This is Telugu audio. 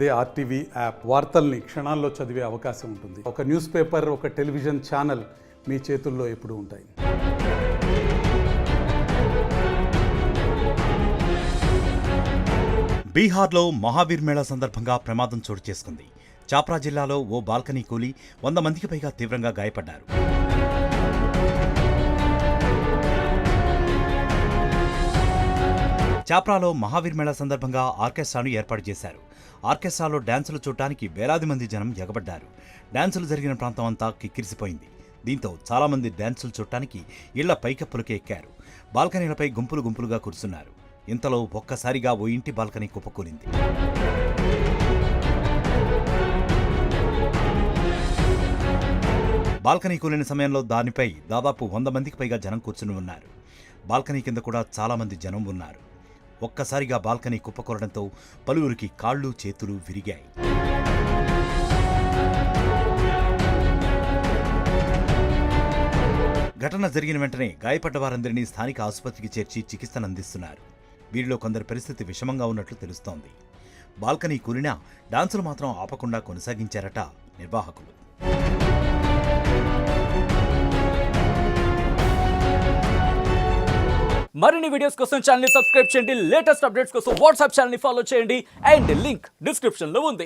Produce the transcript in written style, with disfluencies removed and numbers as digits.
అదే ఆర్టీవీ యాప్ వార్తల్ని క్షణాల్లో చదివే అవకాశం ఉంటుంది. ఒక న్యూస్ పేపర్, ఒక టెలివిజన్ ఛానల్ మీ చేతుల్లో ఎప్పుడూ ఉంటాయి. బీహార్లో మహావీర్ మేళా సందర్భంగా ప్రమాదం చోటు చేసుకుంది. చాప్రా జిల్లాలో ఓ బాల్కనీ కూలి 100 మందికి పైగా తీవ్రంగా గాయపడ్డారు. చాప్రాలో మహావీర్ మేళా సందర్భంగా ఆర్కెస్ట్రాను ఏర్పాటు చేశారు. ఆర్కెస్ట్రాలో డ్యాన్సులు చూడటానికి వేలాది మంది జనం ఎగబడ్డారు. డ్యాన్సులు జరిగిన ప్రాంతం అంతా కిక్కిరిసిపోయింది. దీంతో చాలామంది డ్యాన్సులు చూడటానికి ఇళ్ల పైకప్పులకే ఎక్కారు. బాల్కనీలపై గుంపులు గుంపులుగా కూర్చున్నారు. ఇంతలో ఒక్కసారిగా ఓ ఇంటి బాల్కనీ కుప్పకూలింది. బాల్కనీ కూలిన సమయంలో దానిపై దాదాపు 100 మందికి పైగా జనం కూర్చుని ఉన్నారు. బాల్కనీ కింద కూడా చాలా మంది జనం ఉన్నారు. ఒక్కసారిగా బాల్కనీ కుప్పకూలడంతో పలువురికి కాళ్ళు చేతులు విరిగాయి. ఘటన జరిగిన వెంటనే గాయపడ్డ వారందరినీ స్థానిక ఆసుపత్రికి చేర్చి చికిత్సను అందిస్తున్నారు. వీరిలో కొందరి పరిస్థితి విషమంగా ఉన్నట్లు తెలుస్తోంది. బాల్కనీ కూలినా డాన్సులు మాత్రం ఆపకుండా కొనసాగించారట నిర్వాహకులు. మరిన్ని వీడియోస్ కోసం ఛానల్ ని సబ్స్క్రైబ్ చేయండి. లేటెస్ట్ అప్డేట్స్ కోసం వాట్సాప్ ఛానల్ ని ఫాలో చేయండి. అండ్ లింక్ డిస్క్రిప్షన్ లో ఉంది.